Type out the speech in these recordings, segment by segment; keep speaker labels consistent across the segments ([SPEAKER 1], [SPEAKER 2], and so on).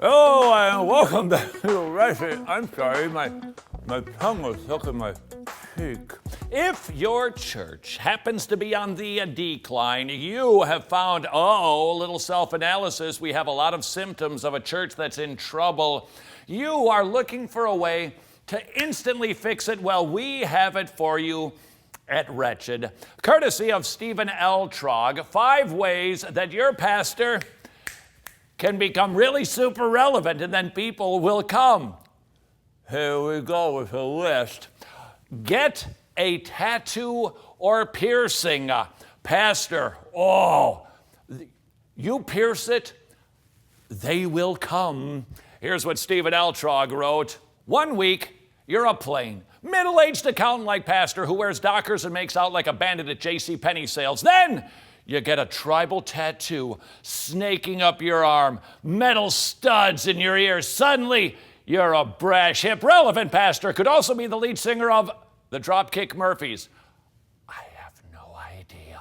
[SPEAKER 1] Hello and welcome back to Wretched. I'm sorry, my tongue was stuck in my cheek. If your church happens to be on the decline, you have found, a little self-analysis. We have a lot of symptoms of a church that's in trouble. You are looking for a way to instantly fix it. Well, we have it for you at Wretched. Courtesy of Stephen L. Trog, 5 ways that your pastor can become really super relevant, and then people will come. Here we go with a list. Get a tattoo or piercing. Pastor, you pierce it, they will come. Here's what Stephen L. Trog wrote. 1 week, you're a plain, middle-aged accountant like pastor who wears Dockers and makes out like a bandit at JCPenney sales. Then you get a tribal tattoo snaking up your arm, metal studs in your ears. Suddenly, you're a brash, hip, relevant pastor. Could also be the lead singer of the Dropkick Murphys. I have no idea.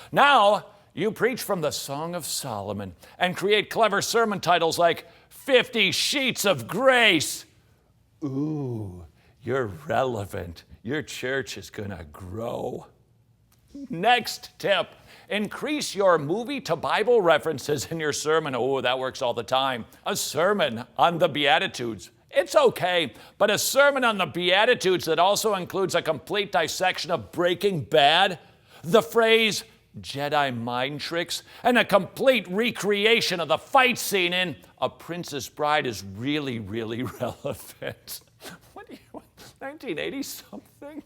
[SPEAKER 1] Now, you preach from the Song of Solomon and create clever sermon titles like 50 Sheets of Grace. Ooh, you're relevant. Your church is gonna grow. Next tip. Increase your movie to Bible references in your sermon. Oh, that works all the time. A sermon on the Beatitudes. It's okay, but a sermon on the Beatitudes that also includes a complete dissection of Breaking Bad, the phrase Jedi mind tricks, and a complete recreation of the fight scene in A Princess Bride is really, really relevant. What do you want, 1980 something?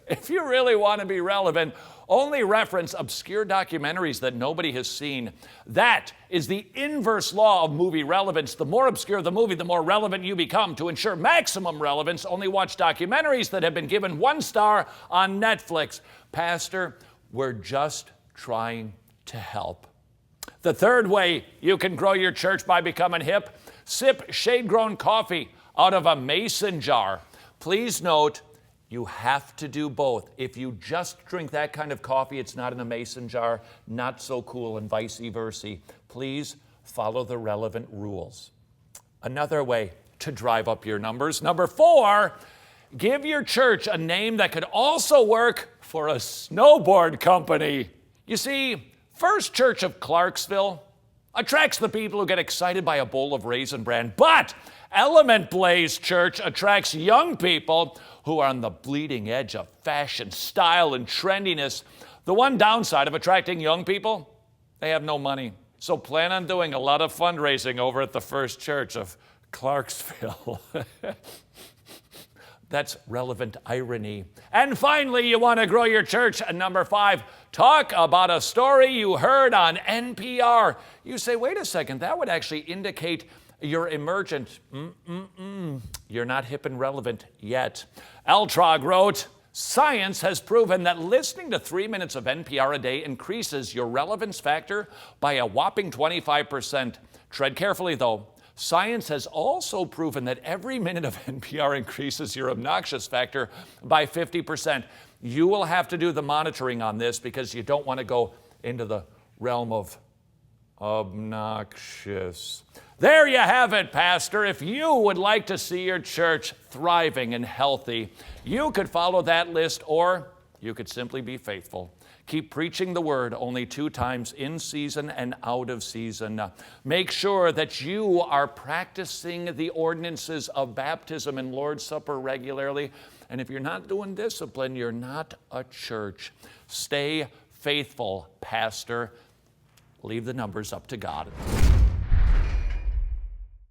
[SPEAKER 1] If you really want to be relevant, only reference obscure documentaries that nobody has seen. That is the inverse law of movie relevance. The more obscure the movie, the more relevant you become. To ensure maximum relevance, only watch documentaries that have been given 1 star on Netflix. Pastor, we're just trying to help. The 3rd way you can grow your church by becoming hip, sip shade-grown coffee out of a mason jar. Please note, you have to do both. If you just drink that kind of coffee, it's not in a mason jar, not so cool, and vice versa. Please follow the relevant rules. Another way to drive up your numbers. Number 4, give your church a name that could also work for a snowboard company. You see, First Church of Clarksville attracts the people who get excited by a bowl of Raisin Bran, but Element Blaze Church attracts young people who are on the bleeding edge of fashion, style, and trendiness. The one downside of attracting young people, they have no money. So plan on doing a lot of fundraising over at the First Church of Clarksville. That's relevant irony. And finally, you want to grow your church. Number 5, talk about a story you heard on NPR. You say, wait a second, that would actually indicate you're emergent. You're not hip and relevant yet. Altrog wrote, science has proven that listening to 3 minutes of NPR a day increases your relevance factor by a whopping 25%. Tread carefully, though. Science has also proven that every minute of NPR increases your obnoxious factor by 50%. You will have to do the monitoring on this because you don't want to go into the realm of obnoxious. There you have it, Pastor. If you would like to see your church thriving and healthy, you could follow that list, or you could simply be faithful. Keep preaching the word only 2 times in season and out of season. Make sure that you are practicing the ordinances of baptism and Lord's Supper regularly. And if you're not doing discipline, you're not a church. Stay faithful, Pastor. Leave the numbers up to God.